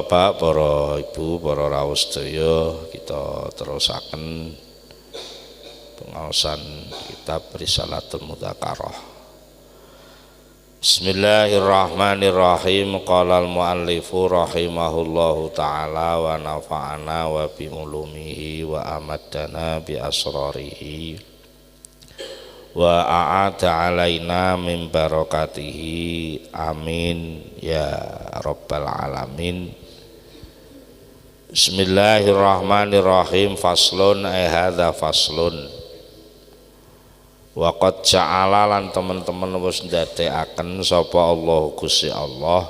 bapak, para ibu, para rawuh sedaya, kita terusaken pengaosan kitab Risalatul Mudzakarah. Bismillahirrahmanirrahim. Qala al-muallifu rahimahullahu ta'ala wa nafa'ana wa bi ulumihi wa amaddana bi asrarihi wa a'ada alaina min barakatihi amin ya rabbal alamin. Bismillahirrahmanirrahim. Faslun hadza faslun wa qad ja'ala lan teman-teman wis ndadekaken sapa Allah Gusti Allah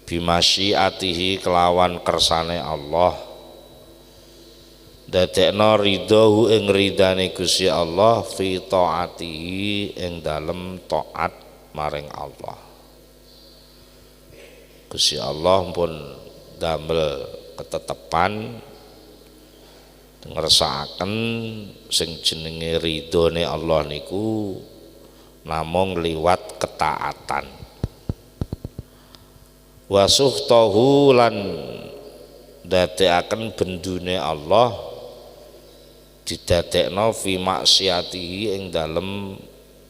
bimasyiatihi kelawan kersane Allah dadekno ridhohu ing ridane Gusti Allah fi taatihi ing dalem taat maring Allah. Gusti Allah pun damel ketetepan ngersakaken sing jenenge ridhone Allah niku namung liwat ketaatan. Wa suhtahu lan dadekaken bendune Allah didadekno fi maksiatihi ing dalem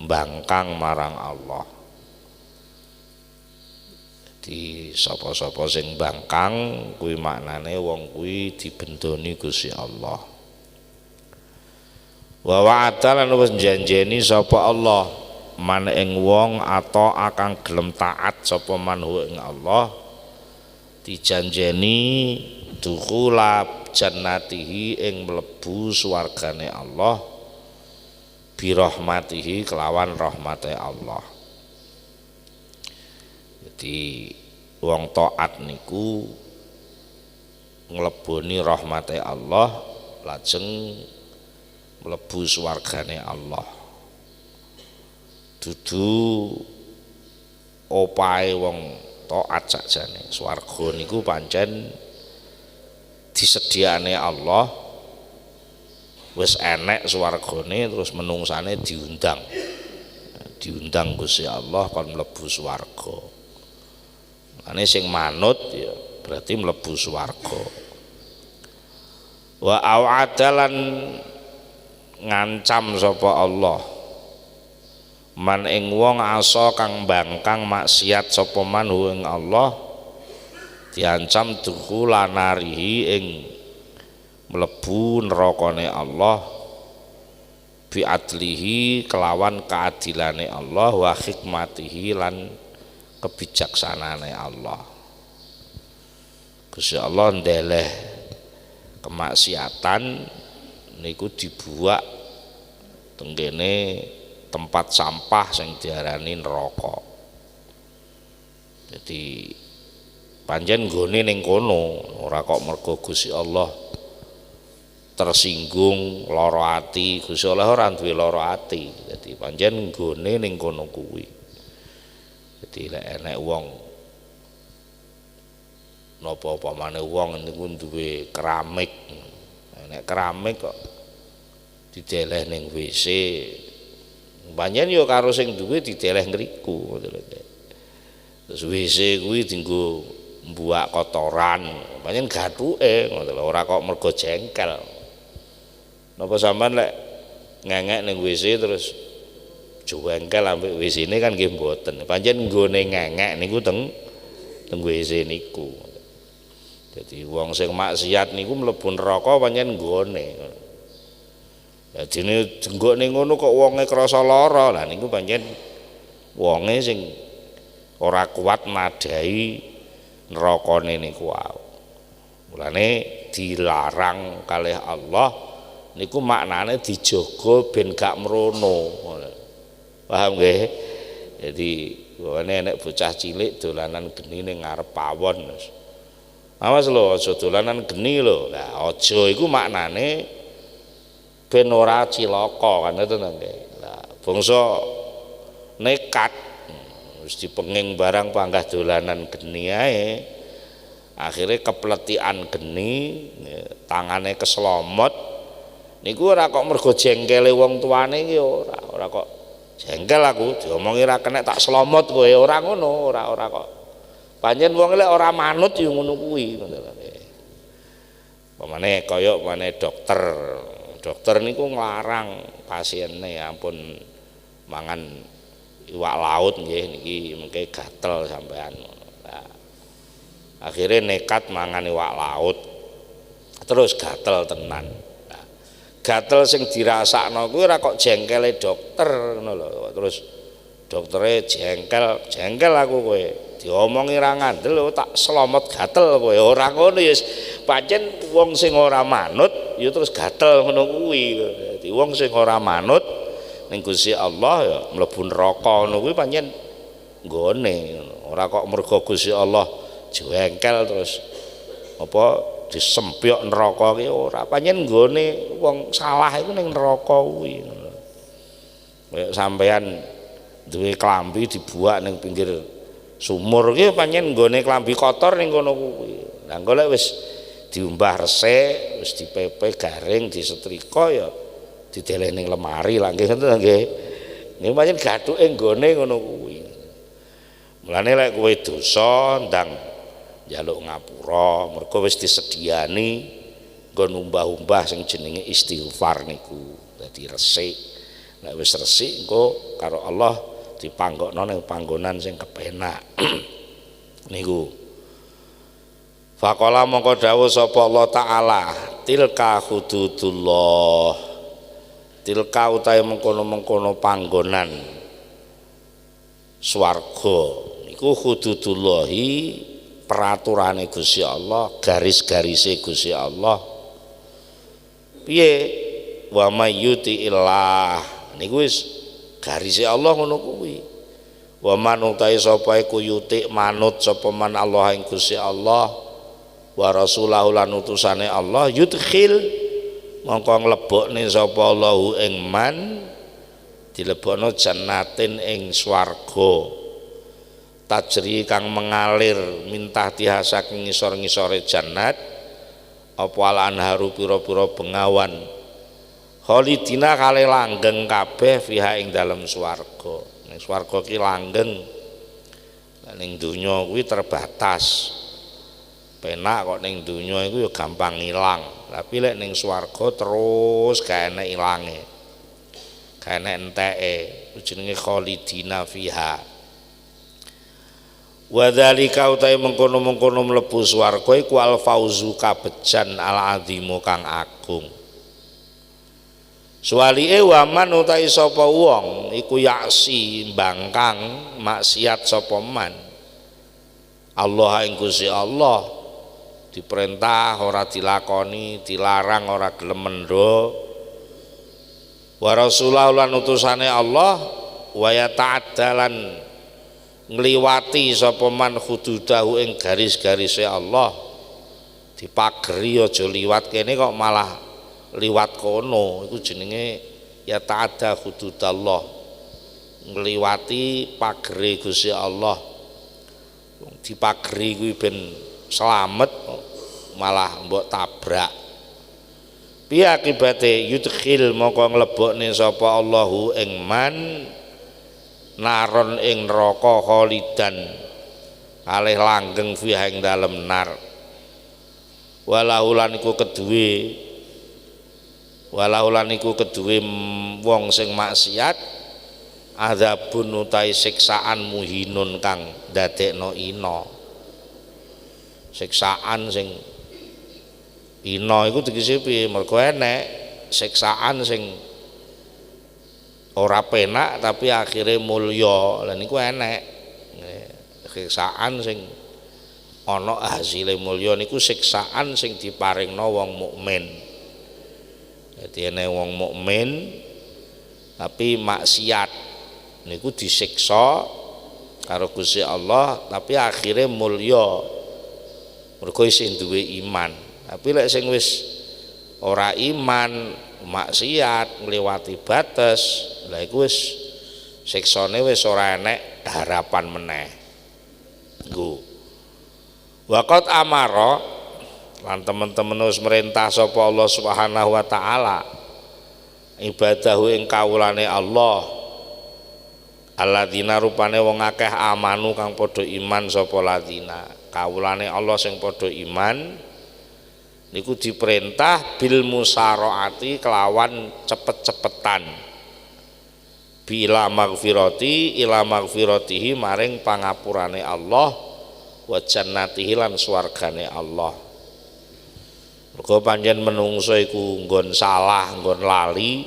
mbangkang marang Allah. Di sapa-sapa sing mbangkang kuwi maknane wong kuwi dibendoni Gusti Allah. Wa wa'ada lan wis janjeni sapa Allah man ing wong atau akan gelem taat sapa manhu ing Allah dijanjeni dukhula jannatihi ing mlebu swargane Allah birahmatihi kelawan rahmate Allah. Jadi wong taat niku ngleboni rahmate Allah lajeng mlebu swargane Allah. Dudu opahe wong taat sakjane swarga niku pancen disediakne Allah, wis enek swargane terus menungsane diundang Gusti Allah kon mlebu swarga. Ane sing manut ya berarti mlebu swarga. Wa awadalan ngancam sapa Allah man ing wong asa kang mbangkang maksiat sapa man ing Allah diancam dukhula narihi ing mlebu nerakane Allah bi adlihi kelawan keadilane Allah wa hikmatihi lan kebijaksanane Allah. Gusti Allah ndeleh kemaksiatan niku dibuak tenggene tempat sampah sing diarani neraka. Jadi panjen nggone ning kono ora kok mergo Gusti Allah tersinggung lara ati. Gusti Allah ora duwe lara ati. Jadi panjen nggone ning kono kuwi. Jadi lek enek wong napa upamane wong niku duwe keramik. Nek keramik kok dideleh ning WC. Panjen yo karo sing duwe dideleh ngriku. Terus WC kuwi dienggo mbuak kotoran, pancen gathuke ngono lho, ora kok mergo jengkel. Napa sampean lek ngengek ning WC terus jengkel ambek WC-ne kan nggih mboten. Pancen nggone ngengek niku teng WC niku. Jadi wong sing maksiat niku mlebu neraka pancen nggone. Dadine jenggone ngono kok wonge krasa lara. Lah niku pancen wonge sing ora kuat madai nerakane niku wae. Mulane dilarang kalih Allah niku maknane dijaga ben gak mrono. Paham nggih? Jadi wane enek bocah cilik dolanan geni ning ngarep pawon. Awas lho aja dolanan geni lho. Lah aja iku maknane ben ora cilaka kan ngoten nggih. Lah bangsa nekat wis dipenging barang panggah dolanan geni ae akhirnya kepletikan geni tangane keslomot niku ora kok mergo jengkele wong tuane iki ora kok jengkel aku diomongi ra kena tak slomot kowe ora ngono ora kok Pancen wong lek ora manut ya ngono kuwi. Pamane kaya dokter. Dokter niku nglarang pasiene ampun mangan iwak laut nggih niki mengke gatel sampean. Nah, akhirnya nekat mangan iwak laut terus gatel tenan. Nah, gatel sing dirasakno kuwi ora kok jengkele dokter ngono lho. Terus doktere jengkel aku kowe. Diomongi ra ngandel tak selomot gatel kowe. Ora ngono ya pancen wong sing ora manut ya terus gatel ngono kuwi. Dadi wong sing ora manut ning Gusti Allah ya mlebu neraka ngono kuwi pancen nggone. Ora kok mergo Gusti Allah jengkel terus apa disembyok neraka ki ora. Pancen nggone wong salah iku ning neraka kuwi. Kayak sampean duwe klambi dibuak ning pinggir sumur ki pancen nggone klambi kotor ning kono kuwi. Lah engko lek wis diumbah resik, wis dipepe garing, disetrika ya dideleh ning lemari lah nggih ngoten nggih. Nggih pancen gathuke nggone ngono kuwi. Mulane lek kowe dosa ndang njaluk ngapura, mergo wis disediani nggon umbah-umbah sing jenenge istighfar niku. Dadi resik. Lek wis resik engko karo Allah dipanggokno ning panggonan sing kepenak. Niku. Faqala mongko dawuh sapa Allah taala, tilka hududullah. Tilka utahe mengkono-mengkono panggonan swarga niku hududullahi, peraturane Gusti Allah, garis-garise Gusti Allah. Piye? Wa mayyuti illah niku wis garise Allah ngono kuwi. Wa man utahe sapa iku yutik manut sapa man Allah ing Gusti Allah wa rasulahu lan utusane Allah yudkhil mongko nglebokne sapa Allahu ing man dilebokno jannatin ing swarga tajri kang mengalir mintah tiha saking ngisor-ngisore jannat apa al anharu pira-pira bengawan khalidina kale langgeng kabeh fiha ing dalem swarga. Ning swarga ki langgeng. Ning donya kuwi terbatas. Penak kok ning donya iku ya gampang ilang. Tapi lek ning swarga terus gak enek ilange. Gak enek enteke. Jenenge khalidina fiha. Wa dzalika utahe mengkono-mengkono mlebu swarga iku al fauzu kabejan al azimu kang agung. Suwalike waman utahe sapa wong iku yaksi mbangkang maksiat sapa man Allah ing Gusti Allah diperintah ora dilakoni, dilarang ora gelem mendho. Wa rasulahu lan utusane Allah wa yata'addalan ngliwati sapa man hududahu ing garis-garise Allah dipageri aja liwat kene kok malah liwat kono iku jenenge ya ta'adda hududallah ngliwati pagere Gusti Allah dipageri kuwi ben slamet malah mbok tabrak piye akibate yudkhil moko nglebokne sapa Allahu ing man naron ing neraka khalidan kalih langgeng fiha ing dalem nar walaulan iku keduwe walaulan iku keduwe wong sing maksiat adzabun utai siksaan muhinun kang dadekno ina siksaan sing ina iku tegese piye mergo enek siksaan sing ora penak tapi akhire mulya lha niku enek siksaan sing ana hasile mulya niku siksaan sing diparingno wong mukmin. Jadi ene wong mukmin tapi maksiat niku disiksa karo Gusti Allah tapi akhirnya mulya mergo isih duwe iman. Tapi lek sing wis ora iman, maksiat, ngliwati batas, lha iku wis siksane wis ora enek harapan meneh. Nggo. Waqat amara lan teman-teman wis merintah sapa Allah Subhanahu wa taala ibadahu ing kawulane Allah alladzina rupane wong akeh amanu kang padha iman sapa ladina kawulane Allah sing padha iman niku diperintah bil musaraati kelawan cepet-cepetan bila magfirati ila magfiratihi maring pangapurane Allah wa jannatihi lan swargane Allah. Mergo pancen menungso iku nggon salah nggon lali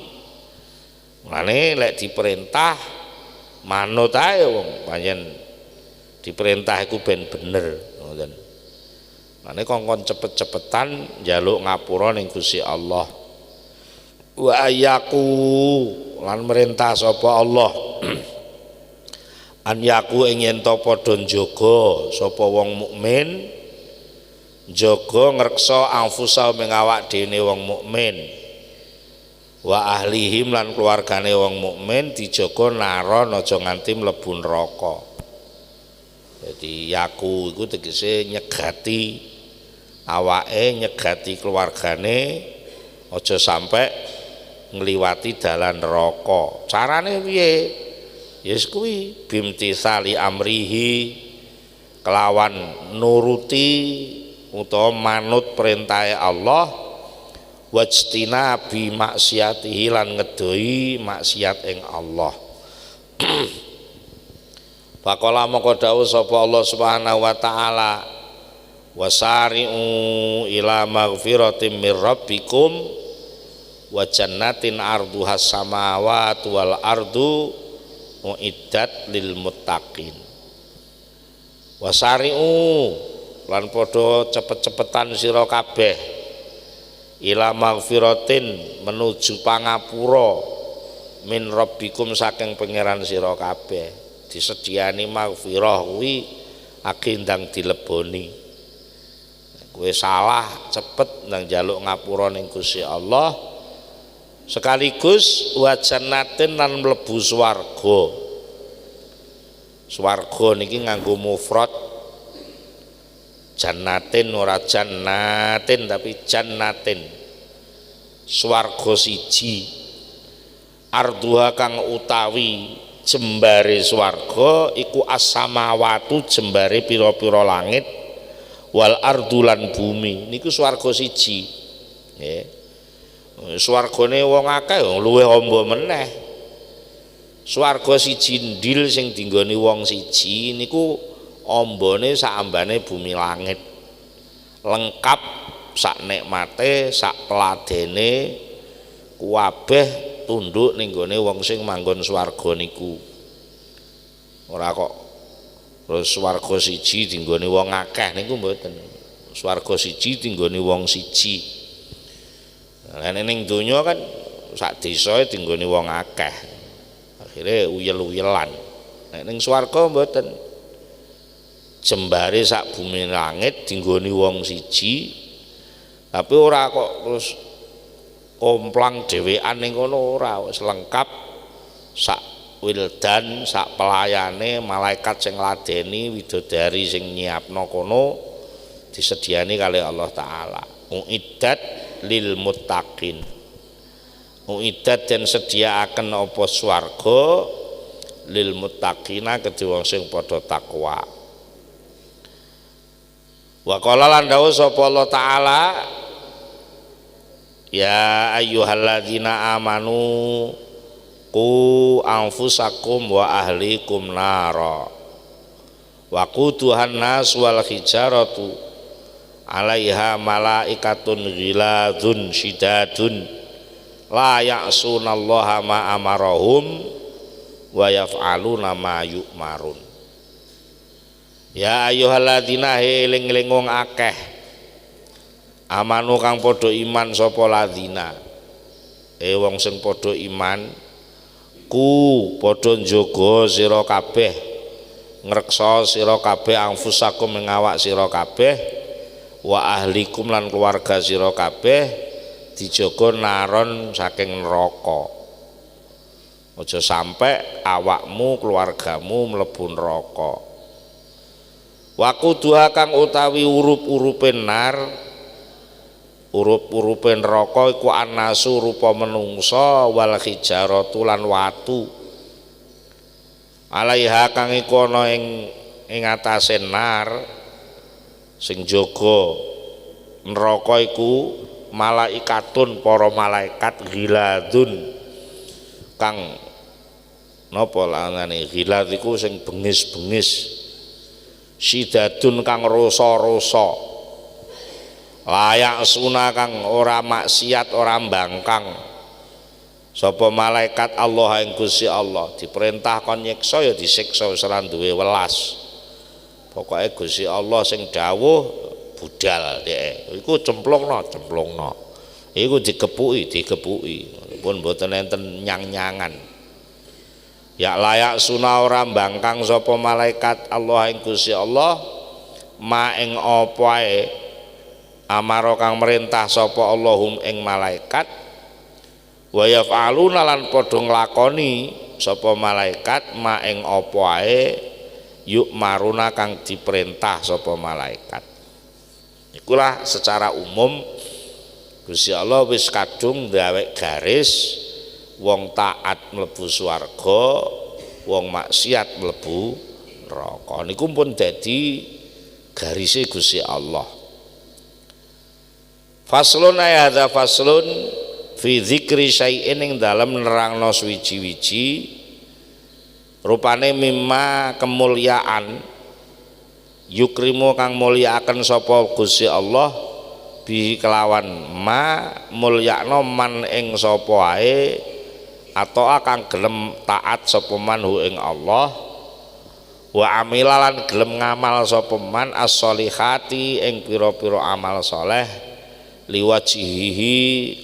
mane lek diperintah manut ae wong pancen diperintah iku ben bener ngoten. Mane kongkon cepet-cepetan njaluk ngapura ning Gusti Allah. Wa ayaku lan merintah sapa Allah an yaku ing yen to padha njaga sapa wong mukmin njaga ngreksa anfusa ing awak dhewe wong mukmin wa ahlihim lan keluargane wong mukmin dijaga naron aja nganti mlebu neraka. Jadi yaku iku tegese nyegati awake nyegati keluargane aja sampai ngliwati dalan neraka. Carane piye? Yes kuwi bimtisali amrihi kelawan nuruti utawa manut perintahe Allah wajtina bi maksiatihi lan ngedoi maksiat ing Allah. Faqala moko dawuh sapa Allah Subhanahu wa taala wasari'u ila maghfiratin mir rabbikum wa jannatin arduhas samawati wal ardu uiddat lil muttaqin. Wasari'u lan padha cepet-cepetan sira kabeh ila maghfiratin menuju pangapura min rabbikum saking pangeran sira kabeh. Disediani maghfirah kuwi agindang dileboni. Kowe salah cepet nang njaluk ngapura ning Gusti Allah sekaligus wa jannatin lan mlebu swarga. Swarga niki nganggo mufrad jannatin ora jannatin tapi jannatin. Swarga siji arduha kang utawi jembare swarga iku as-samawatu jembare pira-pira langit wal ardulan bumi niku swarga siji nggih. Swargane wong akeh luwih amba meneh. Swarga siji ndil sing dinggoni wong siji niku ambane sak ambane bumi langit. Lengkap sak nikmate, sak peladene kabeh tunduk ning gone wong sing manggon swarga niku. Ora kok terus swarga siji dinggoni wong akeh niku mboten. Swarga siji dinggoni wong siji. Lah ning donya kan sak desa dinggoni wong akeh. Akhire uyel-uyelan. Nek ning swarga mboten. Jembare sak bumi langit dinggoni wong siji. Tapi ora kok terus komplang dhewean ning kono ora, wis lengkap sak wildan, sak pelayane, malaikat sing ladeni, widodari sing nyiapno kono disediani kali Allah taala. Uiddat lil muttaqin. Uiddat den sediaaken apa swarga lil muttaqina kedhe wong sing padha takwa. Wa qala lan dawuh sapa Allah taala ya ayyuhalladzina amanu qu anfusakum wa ahlikum nara wa quduhan nas wal hijaratu 'alaiha malaikatun ghiladun syidadun la ya'sunallaha ma amarahum wa yaf'aluna ma yu'marun. Ya ayyuhalladzina eling-eling wong akeh amanu kang padha iman sapa ladzina wong sing padha iman ku padha njaga sira kabeh ngreksa sira kabeh anfusakum ing awak sira kabeh wa ahlikum lan keluarga sira kabeh dijaga naron saking neraka. Aja sampai awakmu keluargamu mlebu neraka. Wa kuduha kang utawi urup-urupe nar urup-urupe neraka iku anasu rupa menungsa wal hijaratu lan watu. alaiha kang iku ana ing atase nar sing jaga neraka iku malaikatun para malaikat ghiladun kang napa langane ghilad iku sing bengis-bengis sidadun kang rosa-rosa layak suna kang ora maksiat ora mbangkang sapa malaikat Allah ing Gusti Allah diperintah kon nyiksa ya disiksa wis ora duwe welas pokoke Gusti Allah sing dawuh budal dhek iku cemplungno iku digepuki pun mboten enten nyang-nyangan ya layak suna ora mbangkang sapa malaikat Allah ing Gusti Allah ma ing apa ae amara kang merintah sapa Allahum ing malaikat wa yaf'aluna lan padha nglakoni sapa malaikat ma ing apa ae yuk maruna kang diperintah sapa malaikat. Ikulah secara umum Gusti Allah wis kadung gawe garis wong taat mlebu swarga, wong maksiat mlebu neraka. Niku pun dadi garise Gusti Allah. Faslun ayadza faslun fi dzikri syai'in ing dalem nerangno suwiji-wiji rupane mimma kemuliaan yukrimu kang mulyakaken sapa Gusti Allah bi kelawan ma mulyakno man ing sapa ae atau akan gelem taat sapa man hu ing Allah wa amilalan gelem ngamal sapa man as-sholihati ing pira-pira amal saleh liwajihi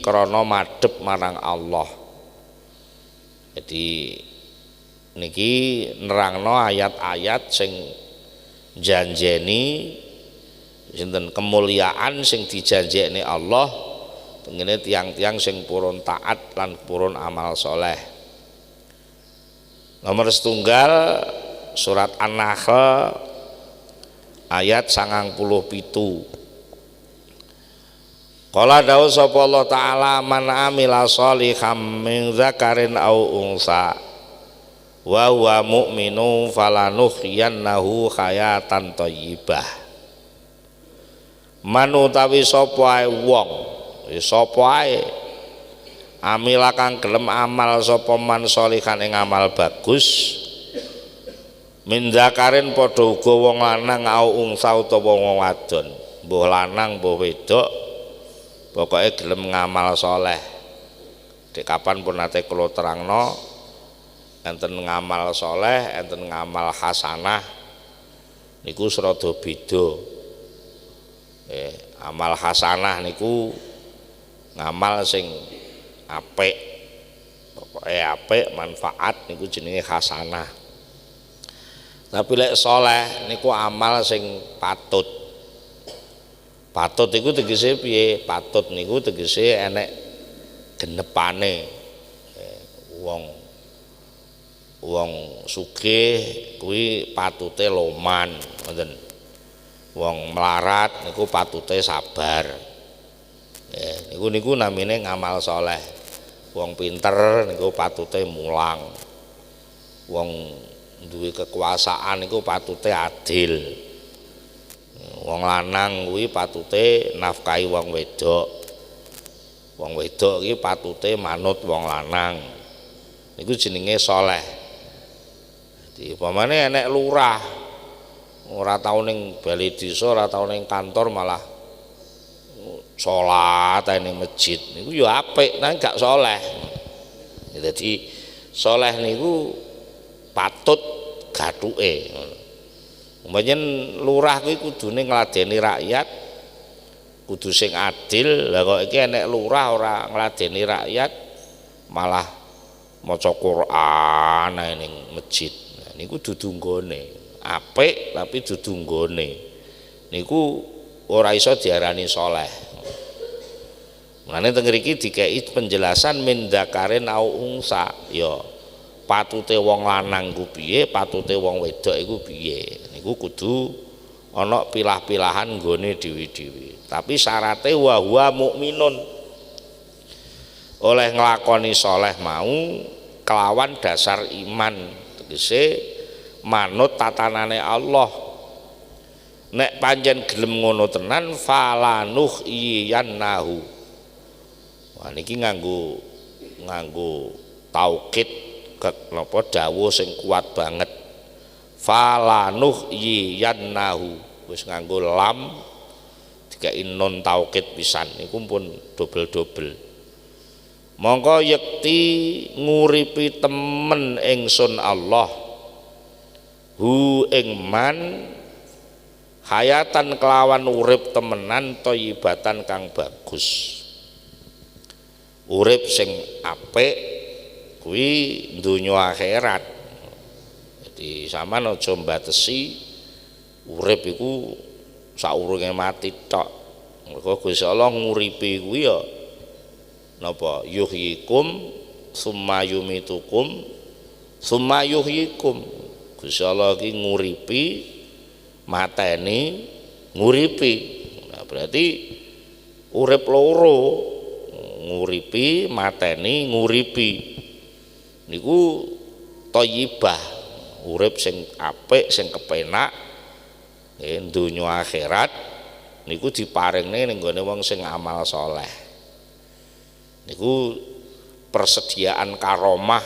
krana madhep marang Allah. Jadi niki nerangno ayat-ayat sing janjeni sinten kemuliaan sing dijanjekne Allah pengene tiang-tiang sing purun taat lan purun amal soleh. Nomor setunggal surat An-Nahl ayat 97. Qala dawu sapa Allah taala man amila sholihan min dzakarin au unsa wa huwa mu'minu falanuhyiyannahu hayatan thayyibah. Man utawi sapa ae wong sapa ae amila kang gelem amal sapa man sholihan ing amal bagus min dzakarin padha uga wong lanang au unsa utawa wong wadon mbuh lanang mbuh wedok pokoke gelem ngamal saleh. Dek kapan pun nate kula terangno enten ngamal saleh enten ngamal hasanah niku serada beda. Amal hasanah niku ngamal sing apik pokoke apik manfaat niku jenenge hasanah. Tapi lek saleh niku amal sing patut. Patut iku tegese piye? Patut niku tegese enek genepane. Wong sugih kuwi patute loman ngoten. Wong melarat niku patute sabar. Niku namine ngamal saleh. Wong pinter niku patute mulang. Wong duwe kekuasaan niku patute adil. Wong lanang kuwi patute nafkahi wong wedok. Wong wedok iki patute manut wong lanang. Niku jenenge saleh. Dadi upamane enek lurah ora tau ning bali desa, ora tau ning kantor malah salat ning masjid niku ya apik nang gak saleh. Dadi saleh niku patut gathuke. Umpamane lurah kuwi kudune ngladeni rakyat, kudu sing adil. Lah kok iki enek lurah ora ngladeni rakyat malah maca Quran ning masjid. Nah, niku dudu nggone. Apik tapi dudu nggone. Niku ora iso diarani saleh. Mulane teng mriki dikeki penjelasan min dzakarin au unsa, ya patute wong lanang ku piye, patute wong wedok iku piye. Niku kudu ana pilah-pilahan nggone dhewe-dhewe. Tapi syarate wa huwa mukminun. Oleh nglakoni saleh mau kelawan dasar iman, tegese manut tatanane Allah. Nek pancen gelem ngono tenan falanuh iyannahu. Wah niki nganggo taukid napa dawuh sing kuat banget. Falanuh iyannahu wis nganggo lam dikai nun taukid pisan niku pun dobel-dobel. Mongko yekti nguripi temen ingsun Allah hu ing man hayatan kelawan urip temenan thayyibatan kang bagus. Urip sing apik kuwi donya akhirat. Jadi sampean aja mbatesi urip iku saurunge mati tok. Mergo Gusti Allah nguripi kuwi ya napa yuhyikum summa yumitukum summa yuhyikum. Gusti Allah iki nguripi mateni nguripi. Nah, berarti urip loro, nguripi mateni nguripi. Niku thayyibah, urip sing apik sing kepenak donya akhirat niku diparingne ning gone wong sing amal saleh. Niku persediaan karomah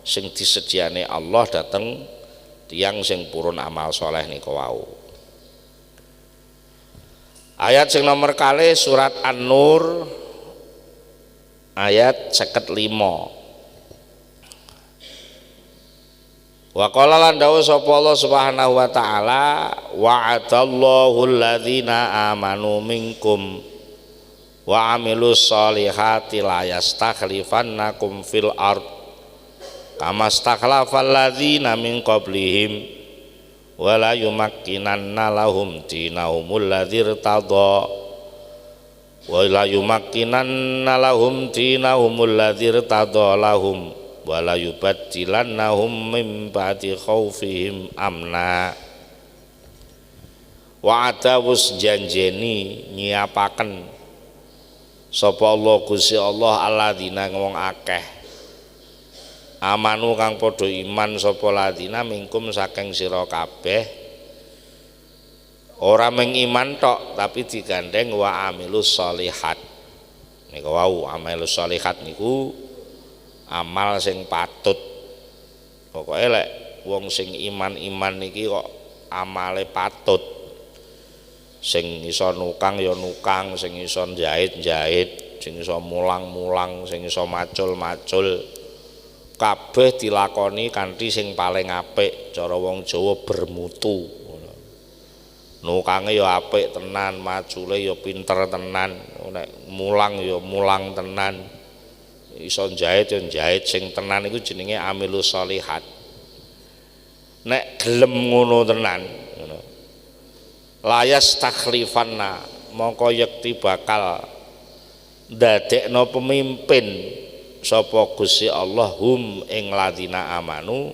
sing disediane Allah dateng tiyang sing purun amal saleh niku wau. Ayat sing nomor kali surat An-Nur ayat 55. Wa qala lan dawuh sapa Allah Subhanahu wa taala wa'adallahu alladzina amanu minkum wa amilus solihati la yastakhlifannakum fil ard kama stakhlafal ladzina min qablihim wa la yumakkinanna lahum dinahumul ladzir tadha wa la yumakkinanna lahum dinahumul ladzir tadha lahum wa la yubaddilannahum min ba'di khaufihim amna. Wa'ada wus janjeni nyiapaken sapa Allah Gusti Allah alladzina wong akeh amanu kang padha iman sapa ladina mingkum saking sira kabeh ora mung iman tok tapi digandeng wa amilus sholihat. Niku wau amilus sholihat niku amal sing patut. Pokoke lek wong sing iman-iman niki kok amale patut. Sing iso nukang ya nukang, sing iso jahit-jahit, sing iso mulang-mulang, sing iso macul-macul. Kabeh dilakoni kanthi sing paling apik, cara wong Jawa bermutu. Nukange ya apik tenan, macule ya pinter tenan, nek mulang ya mulang tenan. Iso jahit ya jahit sing tenan iku jenenge amilus sholihat. Nek gelem ngono tenan ngono. Layas takhlifanna mongko yekti bakal ndadekno pemimpin sapa Gusti Allah hum ing ladina amanu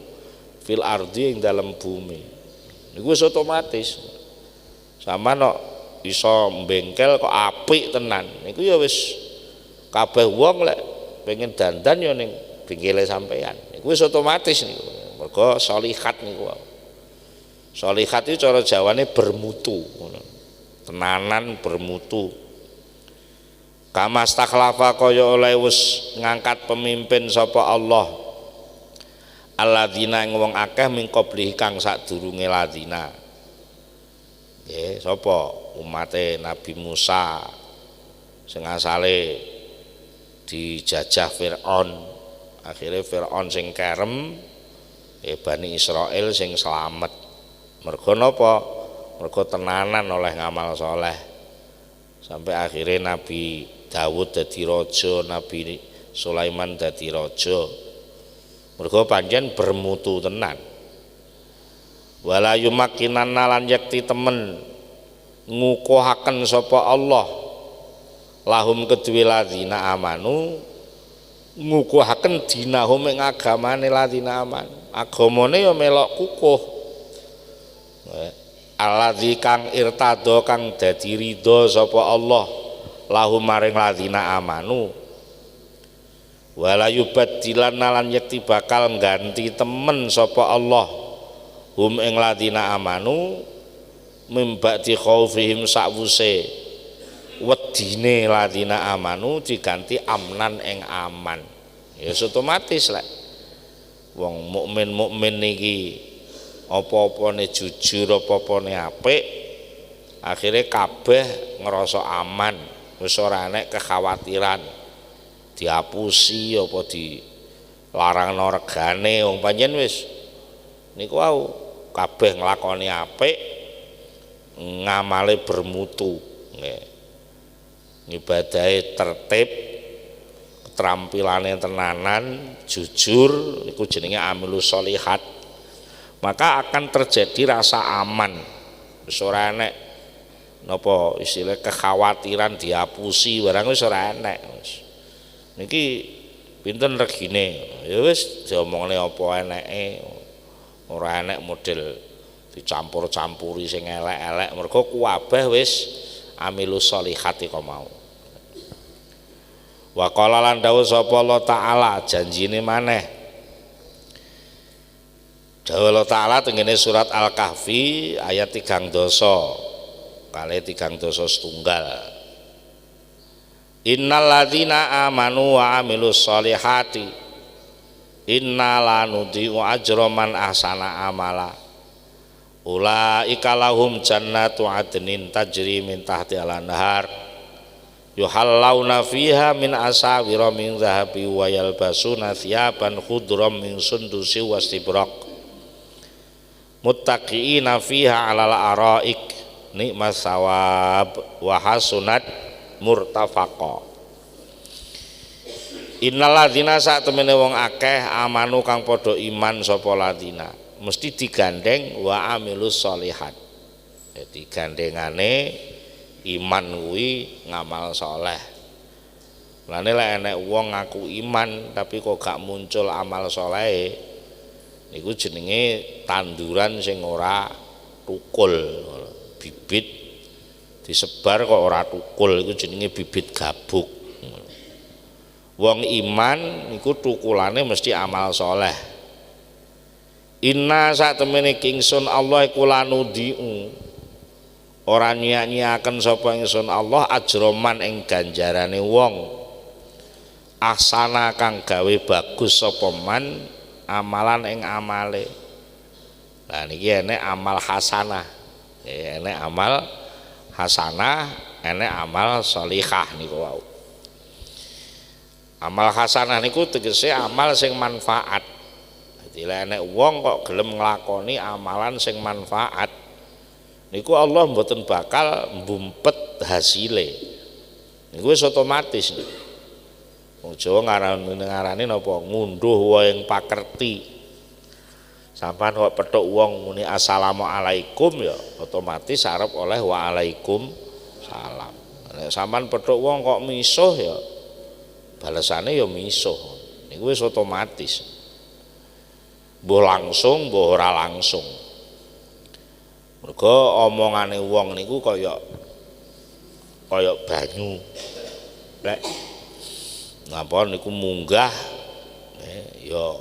fil ardi ing dalem bumi. Niku wis otomatis. Sama no iso bengkel kok apik tenan. Niku ya wis kabeh wong lek pengen dandan ya ning bengkele sampean. Niku wis otomatis niku. Mergo sholihat niku. Sholihat itu cara Jawane bermutu. Tenanan bermutu. Kama stakhlafa kaya oleh wis ngangkat pemimpin sapa Allah. Alladzina ing wong akeh min qablihi kang sadurunge ladina. Nggih, sapa? Umate Nabi Musa sing asale dijajah Fir'aun, akhirnya Fir'aun sing kerem, Bani Israel sing selamat. Mergo napa? Mergo tenanan oleh ngamal soleh. Sampai akhirnya Nabi Dawud dadi raja, Nabi Sulaiman dadi raja. Mergo pancen bermutu tenan. Wala yumakkinanna lan yakti temen ngukuhaken sapa Allah lahum kedue ladina amanu ngukuhaken dinahum ing agamane ladina aman. Agamane ya melok kukuh. Alladzi kang irtado kang dadi ridho sapa Allah lahum maring ladina amanu. Wala yubaddilanna lan yakti bakal ganti temen sapa Allah hum ing ladina amanu mimba'di khaufihim sakwuse wedine ladina amanu diganti amnan ing aman. Ya otomatis lek wong mukmin niki apa-apane jujur, apa-apane apik, akhirnya kabeh ngerasa aman, wis ora enek kekhawatiran diapusi apa dilarangno regane. Wong pancen wis niku wau kabeh nglakoni apik, ngamale bermutu, nggih. Ibadahe tertib, keterampilane tenanan, jujur, niku jenenge amilus sholihat. Maka akan terjadi rasa aman. Wis ora enek napa istilah kekhawatiran diapusi barang wis ora enek. Niki pinten regine? Ya wis diomongne apa eneke. Ora enek model dicampur-campuri sing elek-elek, mergo kuwabeh wis amilus sholihat iku mau. Wa qala lan dawuh sapa Allah taala janjine maneh. Dawuh Allah taala tengene surat Al-Kahfi ayat 3 dosa kali 3 dosa setunggal. Innal ladzina amanu wa amilus sholihati inna la nudhi'u ajra man ahsana amala ulaika lahum jannatu adnin tajri min tahtiha al-anhar yuhallawna fiha min asawira min dhahabi wa yalbasuna thiyaban khudram min sundusi wastibraq muttaqiina fiha 'alal araik nikmas sawab wa hasunat murtafaqa. Innal ladzina sak temene wong akeh amanu kang padha iman sapa ladzina mesti digandeng wa amilus sholihat. Jadi gandengane iman kuwi ngamal saleh. Lane lek enek wong ngaku iman tapi kok gak muncul amal saleh, niku jenenge tanduran sing ora tukul. Bibit disebar kok ora tukul, iku jenenge bibit gabuk. Wong iman niku tukulane mesti amal saleh. Inna sak temene kingsun Allah iku lanudiu ora nyiak-nyiaken sapa ingsun Allah ajroman ing ganjarane wong ahsana kang gawe bagus sapa man amalan ing amale. Lah niki enek amal hasanah, enek amal hasanah, enek amal sholihah niku wau. Amal hasanah niku tegese amal sing manfaat. Dadi lek enek wong kok gelem nglakoni amalan sing manfaat niku Allah mboten bakal mbumpet hasile. Niku wis otomatis. Wong Jawa ngarani napa ngunduh wae pakerti. Sampeyan kok petuk wong muni assalamualaikum ya otomatis arep oleh waalaikum salam. Nek sampeyan petuk wong kok misuh ya balesane ya misuh. Niku wis otomatis. Mbuh langsung, mbuh ora langsung. Mergo omongane wong niku kaya banyu. Lek napa niku munggah ya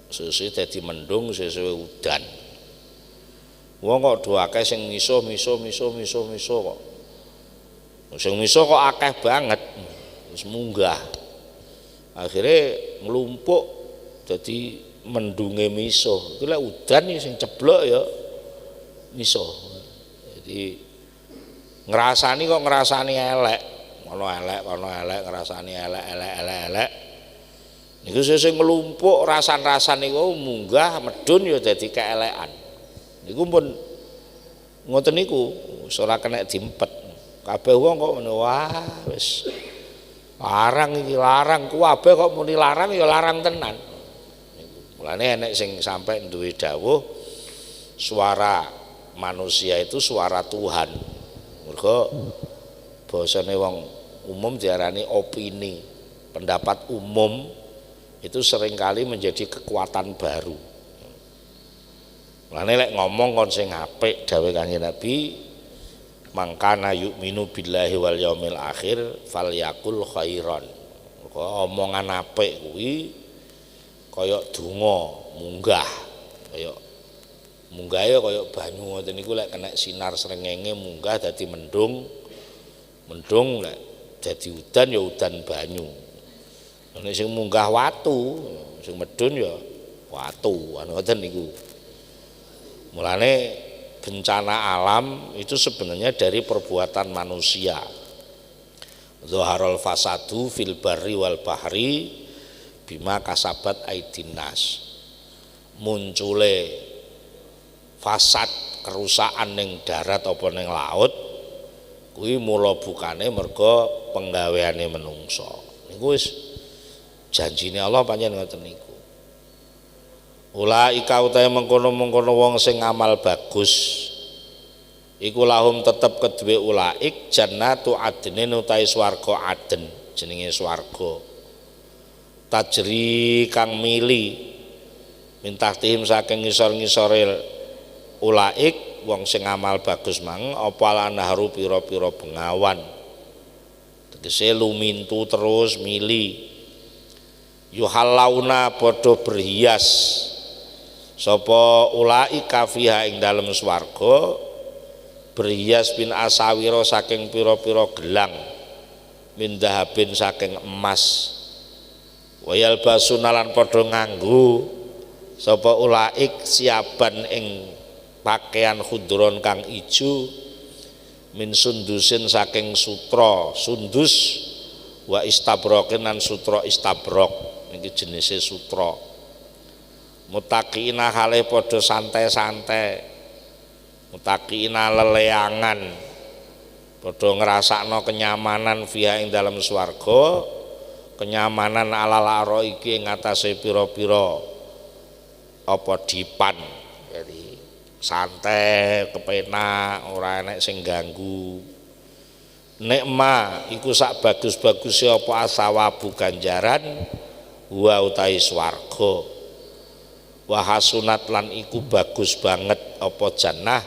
sesuai dadi mendung sesuai udan. Wong kok do akeh sing misuh kok. Sing misuh kok akeh banget wis munggah. Akhirnya nglumpuk dadi mendunge misuh. Iku lek udan sing ceblok ya misuh. Jadi ngrasani kok ngrasani elek, kono elek ngrasani elek. Niku sing nglumpuk rasan-rasan niku munggah medun ya dadi keelekan. Niku pun ngoten niku wis ora kena diempet. Kabeh wong kok ngene wah wis larang iki larang kabeh kok muni larang ya larang tenan. Mulane enek sing sampai duwe dawuh suara manusia itu suara Tuhan. Mergo basane wong umum diarani opini, pendapat umum itu seringkali menjadi kekuatan baru. Mulane lek ngomong kon sing apik dawuh Kanjeng Nabi, mangkana yu'minu billahi wal yaumil akhir falyakul khairan. Omongan apik kuwi kaya donga munggah, kaya Munggah ya kaya banyu ngoten niku lek kena sinar srengenge munggah dadi mendung. Mendung lek dadi udan ya udan banyu. Nek sing munggah watu, sing medun ya watu, ngoten niku. Mulane bencana alam itu sebenarnya dari perbuatan manusia. Zaharul fasadu fil barri wal bahri bima kasabat aidin nas. Muncule fasad kerusakan ning darat apa ning laut kuwi mula bukane merga penggaweane menungso. Niku wis janjine Allah pancen ngoten niku. Ulaika utahe mengkono-mengkono wong sing amal bagus iku lahum tetep kedue ulaik jannatu adnin utahe swarga aden jenenge swarga tajri kang mili mintahtihim saking ngisor-ngisore ulaik wong sing amal bagus mang apa lanahru pira-pira bengawan tegese lumintu terus mili yuhalauna padha berhias sapa ulaika fiha ing dalem swarga berhias bin asawira saking pira-pira gelang min dahabin saking emas wayal basunalan padha nganggo sapa ulaik siaban ing pakaian khudron kang ijo min sundusin saking sutra sundus wa istabrokin lan sutra istabrok iki jenise sutra mutaqiina hale padha santai-santai mutaqiina leleangan padha ngrasakno kenyamanan fiha ing dalam swarga kenyamanan alal aro iki ing atase pira-pira apa dipan jadi santai kepenak ora enek sing ganggu nikma iku sak bagus-baguse apa asawabu ganjaran wa utahe swarga wa hasunat lan iku bagus banget apa jannah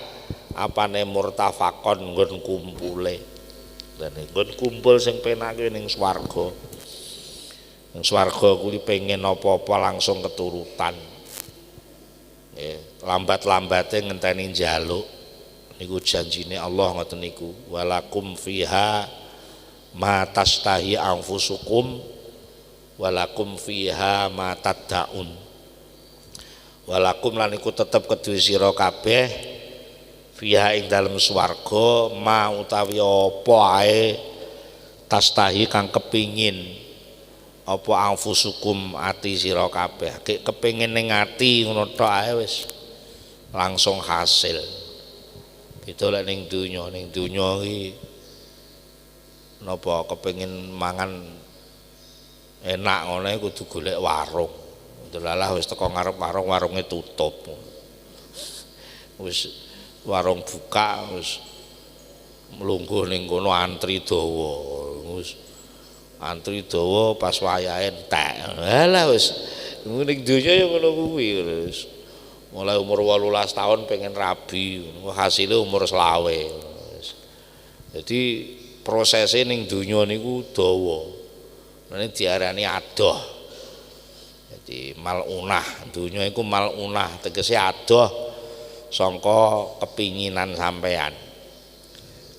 apane murtafaqon nggon kumpule lan nggon kumpul sing penak kuwi ning swarga ning swarga kuwi pengen apa-apa langsung keturutan lambat-lambate ngenteni njaluk niku janjine Allah ngoten niku walakum fiha ma tastahi anfusukum walakum fiha ma tad'un walakum lan iku tetep kedue sira kabeh fiha ing dalem swarga ma utawi apa ae tastahi kang kepingin apa anfusukum ati sira kabeh kepengin ning ati ngono tok ae wis langsung hasil. Itu lek ning donya iki napa kepengin mangan enak ngono kudu golek warung. Delalah wis teko ngarep warunge tutup. Wis warung buka wis mlungguh ning kono antri dawa. Wis antri dawa pas wayahe entek. Halah wis ning donya ya ngono kuwi wis. Mulai umur 18 tahun pengen rabi, hasilnya umur selawe. Jadi prosesnya ning dunia niku dawa. Ini diarani adoh. Jadi malunah, dunia iku malunah, tegese adoh sangka kepinginan sampean.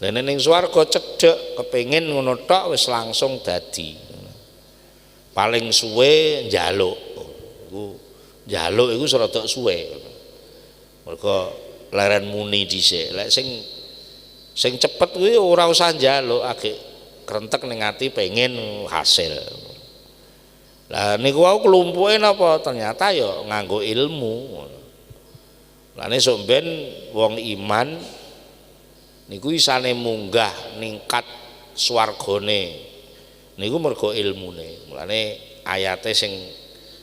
Lah ning swarga cedhek kepengin ngono tok wis langsung dadi. Paling suwe njaluk. Njaluk iku rada suwe. Mergo leren muni dhisik. Lek sing cepet kuwi ora usah njaluk, agek krentek ning ati pengen hasil. Lah niku wau kelumpuke napa? Ternyata ya nganggo ilmu. Lah nek sok ben wong iman niku isane munggah ningkat swargane. Niku mergo ilmune. Mulane ayate sing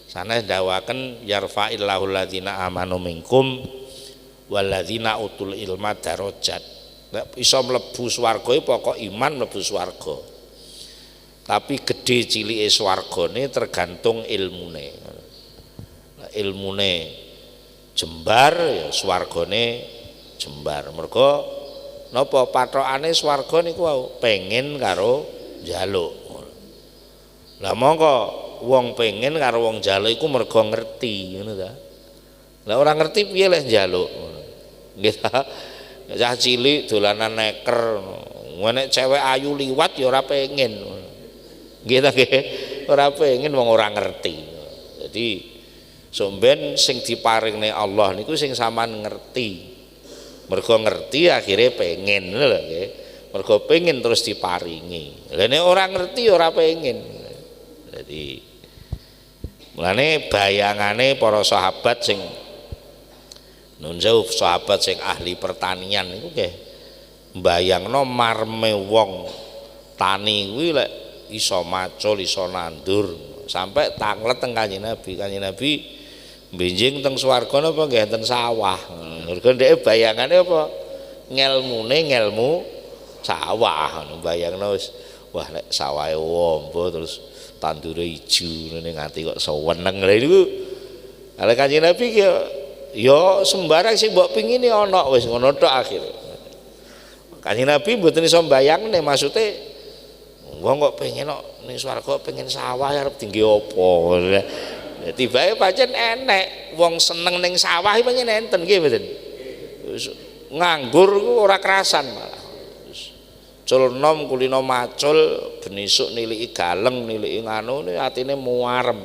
sanes dawaken yarfa'illahu alladzina amanu minkum walladzina utul ilma darajat. Nek iso mlebu swarga pokok iman mlebu swarga. Tapi gede cilike swargane tergantung ilmune. Nah, ilmune jembar ya swargane jembar. Mergo napa pathokane swarga niku pengen karo njaluk. Lah mongko wong pengen karo wong njaluk iku mergo ngerti ngono ta. Lah ora ngerti piye leh njaluk. Nggih ta. Cah cilik dolanan neker. Nek cewek ayu liwat ya ora pengen. Nggih ta nggih. Ora pengen wong ora ngerti. Jadi somben sing diparingne Allah niku sing sampean ngerti. Mergo ngerti akhirnya pengen lho nggih. Mergo pengen terus diparingi. Lah nek ora ngerti ora pengen. Jadi mulane bayangane para sahabat sing nun jauh sahabat sing ahli pertanian niku nggih mbayangno marme wong tani kuwi lek iso macul iso nandur sampai tanglet teng Kanjeng Nabi. Kanjeng Nabi benjing teng swarga napa nggih enten sawah. Mergo dhek bayangane apa? Ngelmu sawah ngono bayangno wis wah nek sawahe wombo terus tandure ijo ngene nganti kok seweneng lha niku. Ala Kanjeng Nabi ki ya sembarang sing mbok pingini ana wis ngono tok akhire. Kanjeng Nabi mboten iso mbayangne maksude wong kok pengen kok ning swarga pengen sawah arep tinggi apa. Tibae pancen enek wong seneng ning sawah pengen enten nggih mboten. Nganggur ku ora kerasan malah. Cul nom kulino macul benisuk niliki galeng niliki nganu atine muarem.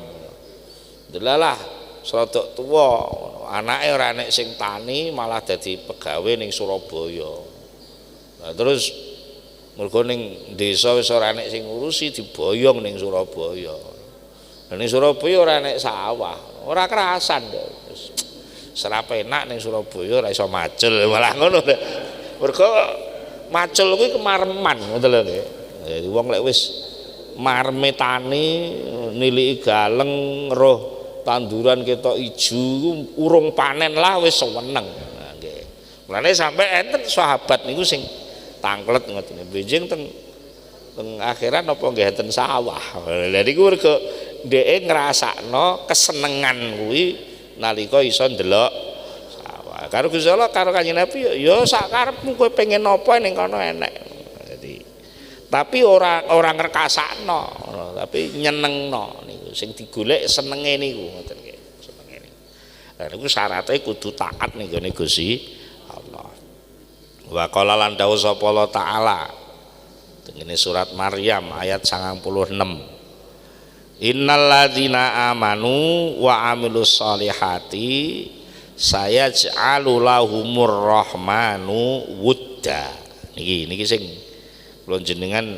Delalah serodok tuwa anake ora nek sing tani malah dadi pegawe ning Surabaya. Nah, terus mergo ning desa wis ora nek sing ngurusi diboyong ning Surabaya. Lah ning Surabaya ora nek sawah, ora kerasan. Serap enak ning Surabaya ora iso macul malah ngono. Mergo macul kuwi kemareman ngoten lho nggih. Dadi wong lek wis marme tani niliki galeng roh tanduran ketok ijo urung panen lah wis seneng. Nah nggih. Mulane sampai enten sahabat niku sing tanglet ngoten. Benjing teng akhirat napa nggih enten sawah. Lha niku mergo dhek ngrasakno kesenengan kuwi nalika iso ndelok sawah. Karo Gusti Allah karo Kanjeng Nabi ya sak karepmu kowe pengen apa ning kono enek. Jadi tapi ora ngrekasakno, tapi nyenengno niku sing digolek senenge niku ngoten nggih. Senenge niku. Lah niku syaratnya kudu taat ning gone Gusti Allah. Wa qala lan dawuh sapa Allah taala tengene surat Maryam ayat 96. Innal ladzina amanu wa amilus solihati sayaj'alu lahumur rahmanu wudda. Niki sing kula jenengan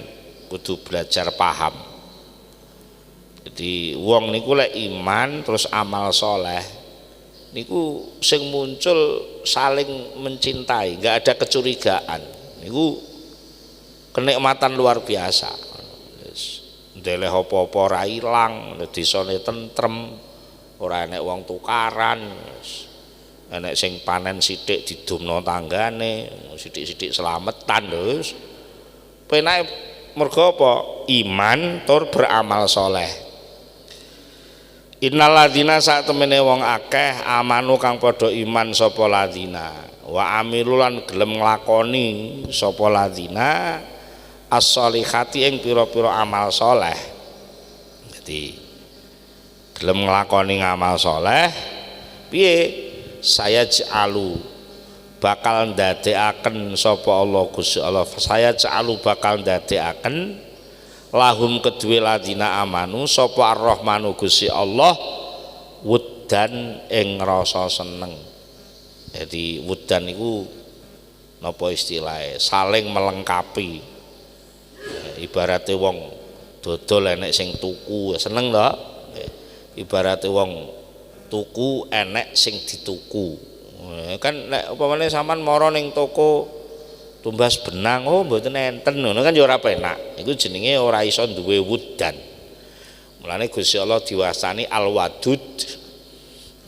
kudu belajar paham. Jadi wong niku lek iman terus amal soleh niku sing muncul saling mencintai, enggak ada kecurigaan. Niku kenikmatan luar biasa. Ndeleh apa-apa ora ilang, desane tentrem, ora enek wong tukaran, enek sing panen sithik didumno tanggane, sithik-sithik slametan lho. Penake mergo apa? Iman tur beramal soleh. Innal ladzina sak temene wong akeh amanu kang padha iman sapa ladzina wa amilulan gelem nglakoni sapa ladzina as-solihati ing pira-pira amal soleh. Jadi gelem nglakoni ngamal soleh piye saya ja'alu bakal ndadekaken sapa Allah Gusti Allah saya ja'alu bakal ndadekaken lahum kedue ladina amanu sapa ar-rahmanu Gusti Allah wuddan ing rasa seneng. Jadi wuddan niku napa istilahnya saling melengkapi. Ibarate wong dodol enek sing tuku seneng to. Ibarate wong tuku enek sing dituku. Kan nek upamane sampean mara ning toko tumbas benang oh mboten enten ngono kan ya ora penak. Iku jenenge ora iso duwe wuddan. Mulane Gusti Allah diwastani Al-Wadud.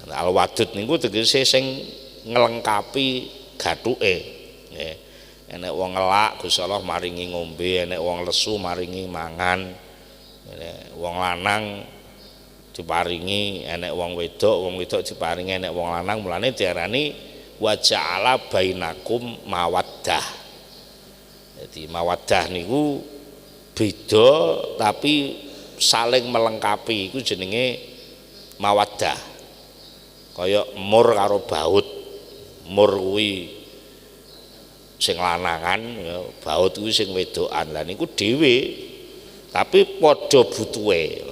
Al-Wadud niku tegese sing nglengkapi gathuke. Nggih. Enek wong ngelak Gusti Allah maringi ngombe, enek wong lesu maringi mangan, enek wong lanang diparingi, enek wong wedok diparingi enek wong lanang. Mulane diarani wa ja'ala bainakum mawaddah. Jadi mawaddah niku beda tapi saling melengkapi, iku jenenge mawaddah. kaya mur karo baut. Mur kuwi sing lanangan ya, baut kuwi sing wedokan. Lah niku dhewe tapi padha butuhe.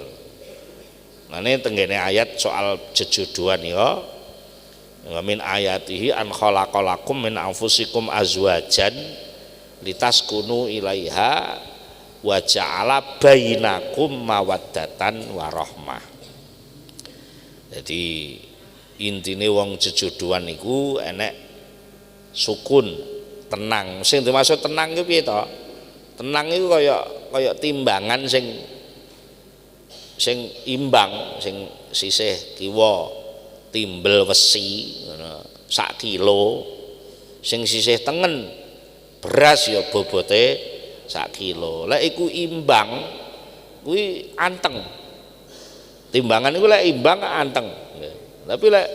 Mane tenggene ayat soal jejodohan ya, min ayatihi an khalaqalakum min anfusikum azwajan litaskunu ilaiha wa ja'ala bainakum mawaddatan warahmah. Jadi intine wong jejodohan niku enek sukun, tenang. Sing dimaksud tenang ku piye to? Tenang iku kaya timbangan sing imbang, sing sisih kiwa timbel wesi ngono 1 kilo, sing sisih tengen beras ya bobote 1 kilo. Lek iku imbang kuwi anteng. Timbangan iku lek imbang anteng. Tapi lek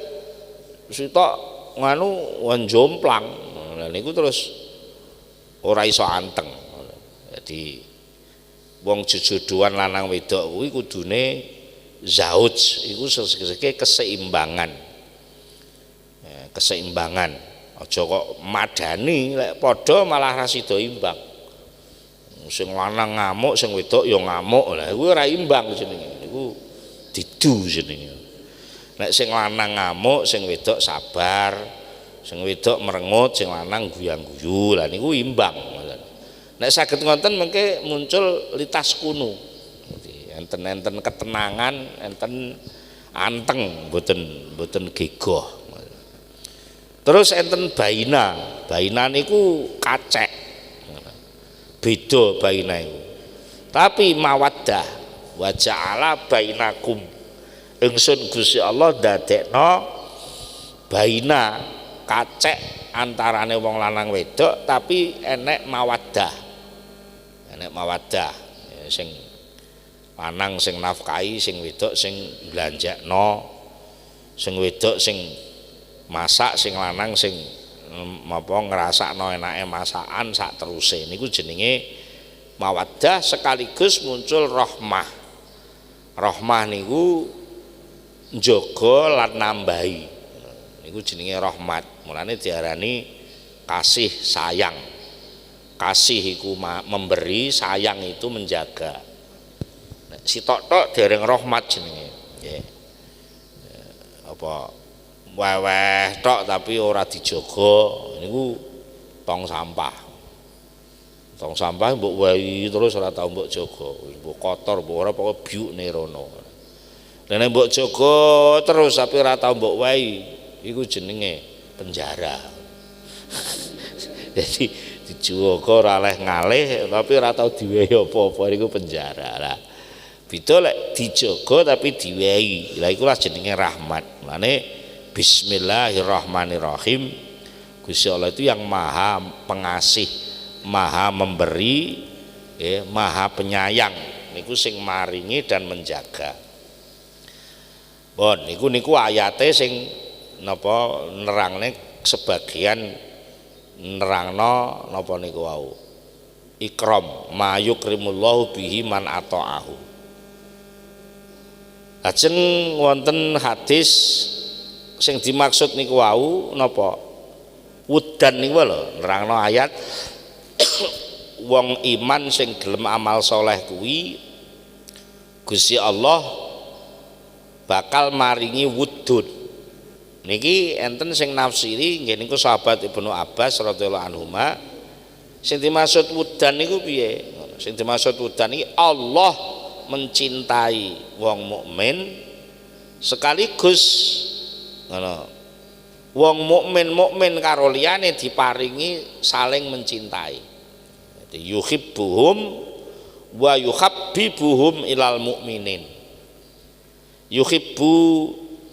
sitok nganu jomplang, lha niku terus ora iso anteng. Jadi wong jejodohan lanang wedok kuwi kudune zauj iku seseke keseimbangan. Ya, keseimbangan. Aja kok madani lek padha malah ra sida imbang. Sing lanang ngamuk, sing wedok ya ngamuk. Lah kuwi ora imbang jenenge. Iku didu jenenge. Nek sing lanang ngamuk, sing wedok sabar, sing wedok merengut, sing lanang guyang-guyu. Lah niku imbang. Nek saged ngoten mengke muncul litas kunu. Enten-enten ketenangan, enten anteng, mboten gegoh. Terus enten baina. Baina niku kacek. Beda baina iku. Tapi mawaddah wa ja'ala bainakum. Ingsun Gusti Allah dadekno baina kacek antarane wong lanang wedok tapi enek mawaddah. Enek mawaddah ya, sing lanang sing nafkahi, sing wedok sing blanjakno, sing wedok sing masak, sing lanang sing ngrasakno enake masakan sak teruse. Niku jenenge mawaddah sekaligus muncul rahmah. Rahmah niku njaga lan nambahi. Niku jenenge rahmat. Mulane diarani kasih sayang. Kasih iku memberi, sayang itu menjaga. Sitok tok dereng rahmat jenenge. Nggih. Apa weweh tok tapi ora dijaga niku tong sampah. Tong sampah mbok wehi terus ora tau mbok jaga. Mbok kotor, mbok ora pokoke biukne rono. Lah nek mbok jaga terus tapi ora tau mbok wehi, iku jenenge penjara. Jadi dijaga ora oleh ngalih tapi ora tau diwehi apa-apa niku penjara. Lah beda lek dijaga tapi diwehi. Lah iku lah jenenge rahmat. Mane bismillahirrahmanirrahim. Gusti Allah itu yang maha pengasih, maha memberi, ya, maha penyayang. Niku sing maringi dan menjaga. Bon, niku ayate sing napa nerangne sebagian nerangno napa niku wau. Ikram ma yukrimullahu bihi man ata'ahu. Lajeng wonten hadis sing dimaksud niku wau napa? Wudan niku lho nerangno ayat wong iman sing gelem amal soleh kuwi Gusti Allah bakal maringi wudud. Niki enten sing nafsiri nggih niku sahabat Ibnu Abbas radhiyallahu anhuma. Sing dimaksud wudan niku piye? Sing dimaksud wudan iki Allah mencintai wong mukmin sekaligus ngono. Wong mukmin karo liyane diparingi saling mencintai. Jadi yuhibbuhum wa yuhabbibuhum ilal mukminin. Yuhibbu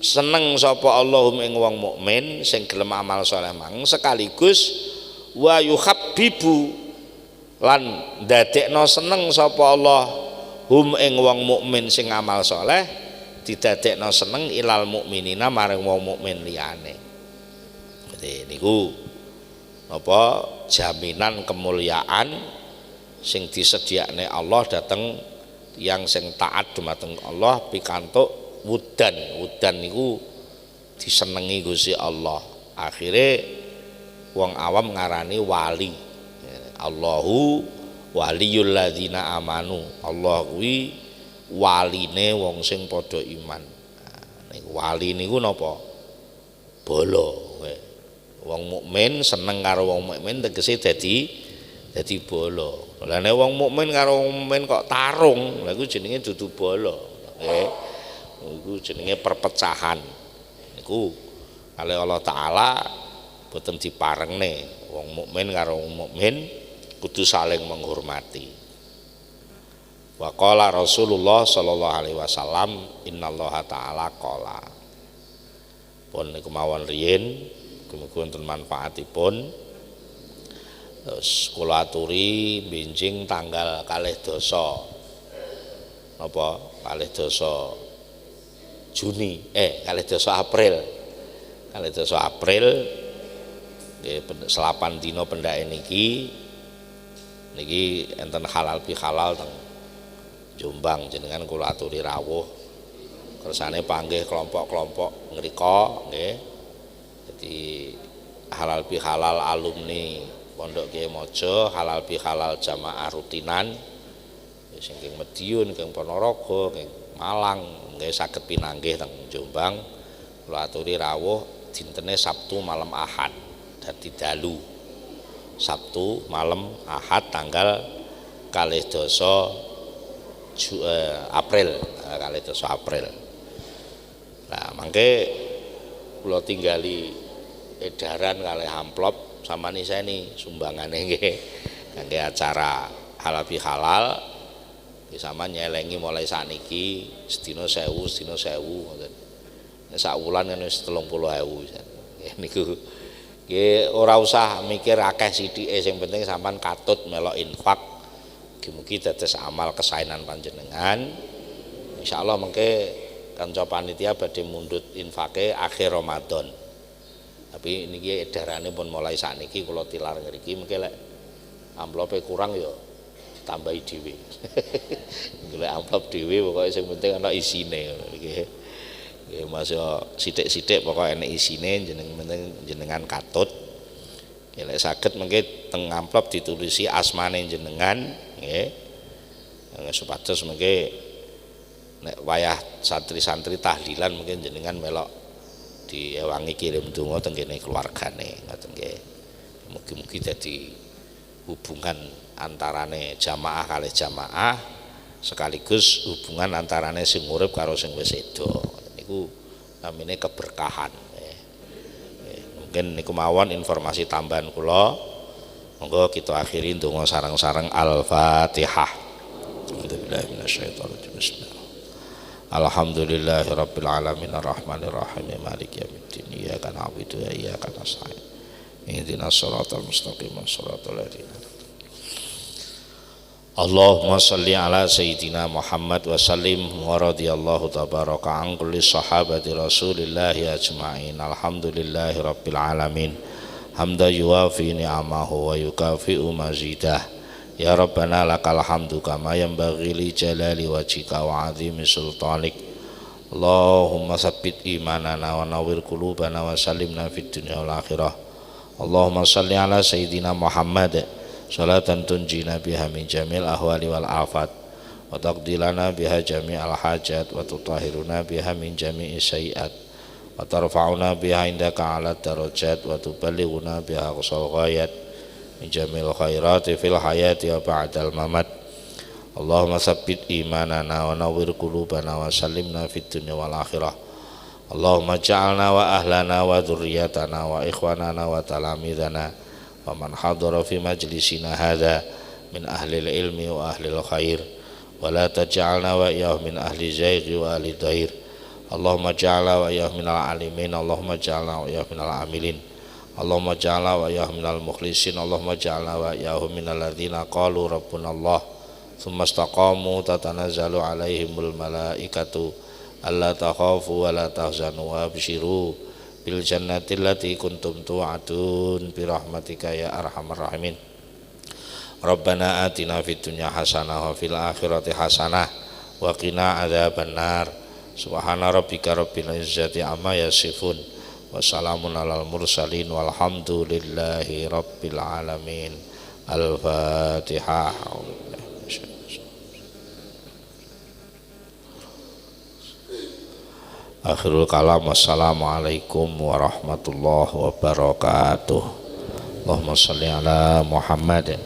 seneng sapa Allahum ing wong mukmin sing gelem amal saleh mang sekaligus wa yuhabbibu lan ndadekno seneng sapa Allah hum ing wong mukmin sing amal saleh didadekno seneng ilal mukminina maring wong mukmin liyane. Jadi niku apa jaminan kemuliaan sing disediakne Allah dateng yang sing taat dumateng Allah pikantuk wudan. Wudan niku disenengi Gusti Allah. Akhire wong awam ngarani wali. Allahu waliyul ladzina amanu. Allah kuwi waline wong sing padha iman. Niku wali niku napa? Bala. Wong mukmin seneng karo wong mukmin tegese dadi bala. Lah nek wong mukmin karo wong mukmin kok tarung, lha iku jenenge dudu bala. Nggih. Iku jenenge perpecahan. Niku kali Allah taala boten diparengne wong mukmin karo wong mukmin kudu saling menghormati. Wa qala Rasulullah sallallahu alaihi wasallam innallaha ta'ala qala. Pun niku mawon riyin mugi wonten manfaatipun. Terus kula aturi benjing tanggal 2 napa 2 Juni 2 April 2 April nggih selapan dina pendake niki enten halal bihalal teng Jombang jenengan kula aturi rawuh kersane panggih kelompok-kelompok ngrika nggih. Jadi halal bihalal alumni Pondok Kiai Mojo, halal bihalal jamaah rutinan sing ing Madiun, ing Ponorogo, ing Malang nggih saged pinanggih teng Jombang. Kula aturi rawuh dintene Sabtu malam Ahad dadi dalu. Sabtu malam Ahad tanggal 2 April. Nah, mangke kula tinggali edaran kalih amplop samani seni sumbangane nggih kangge acara halal bihalal nggih sampean nyelengi mulai sakniki sedina 1000 ngoten. Nek sak wulan kan wis 30.000 nggih niku nggih ora usah mikir akeh sithike sing penting sampean katut melok infak mugi-mugi dados amal kesaenan panjenengan. Insyaallah mengke kanca panitia badhe mundhut infake akhir Ramadan. Tapi niki edarane pun mulai sakniki kula tilar ngriki mengke lek amplope kurang ya tambahi dhewe. Golek amplop dhewe pokoke sing penting ana isine nggih. Nggih masuk sithik-sithik pokoke enek isine jenengan katut. Lek saged mengke teng amplop ditulisi asmane jenengan nggih. Supados mengke nek wayah santri-santri tahlilan mungkin jenengan melok diewangi kirim donga teng kene keluargane ngoten nggih. Mugi-mugi dadi hubungan antarane jamaah kalih jamaah sekaligus hubungan antarane sing urip karo sing wis sedo. Niku namine keberkahan. Mungkin niku mawon informasi tambahan kula. Monggo kita akhiri donga sareng-sareng Al-Fatihah. Alhamdulillah minasyaitonir rajim. Alhamdulillahi rabbil alamin arrahmanir rahim maliki yaumiddin iyyaka na'budu wa iyyaka nasta'in ihdinas siratal mustaqim siratal ladzina Allahumma shalli ala sayyidina Muhammad wa sallim wa radhiyallahu tabaraka an kulli sahabati rasulillahi ajma'in alhamdulillahi rabbil alamin hamda yuwafi ni'amahu wa yukafi'u mazidah. Ya Rabbana lakal hamdu kama yanbaghi li jalali wajhika wa 'azimi sultanik. Allahumma tsabbit imanana wa nawwir qulubana wa sallimna fid dunya wal akhirah. Allahumma shalli ala sayyidina Muhammad salatan tunjina biha min jamil ahwali wal afat wa taqdilana biha jami'al hajat wa tutahhiruna biha min jami'i sayyi'at wa tarfa'una biha indaka 'ala darajat wa tuballighuna biha aqsal ghayat min jamil khairati fil hayati wa ba'dal mamat. Allahumma tsabbit imanana wa nawwir qulubana wa sallimna fid dunya wal akhirah. Allahumma ja'alna wa ahlana wa dzurriyyatana wa ikhwanana wa talamidana wa man hadara fi majlisina hadza min ahli ilmi wa ahli khair wa la taj'alna wa iyyahum min ahli zayghi wa ahli dhair. Allahumma ja'alna wa iyyahum minal alimin. Allahumma ja'alna wa iyyahum minal amilin. Allahumma ja'alna wa iyyahum minal mukhlisin. Allahumma ja'alna wa iyyahum minal ladzina qalu rabbuna Allah tsumma istaqamu tatanazzalu alaihimul malaikatu alla takhafu wa la tahzanu wa abshiru bil jannati allati kuntum tu'adun bi rahmatika ya arhamar rahimin. Rabbana atina fid dunya hasanah wa fil akhirati hasanah wa qina adzabannar. Subhana rabbika rabbil izzati amma yasifun. Wassalamun alal mursalin walhamdulillahi rabbil alamin. Al-Fatihah. Akhirul kalam. Wassalamualaikum warahmatullahi wabarakatuh. Allahumma sholli ala Muhammad.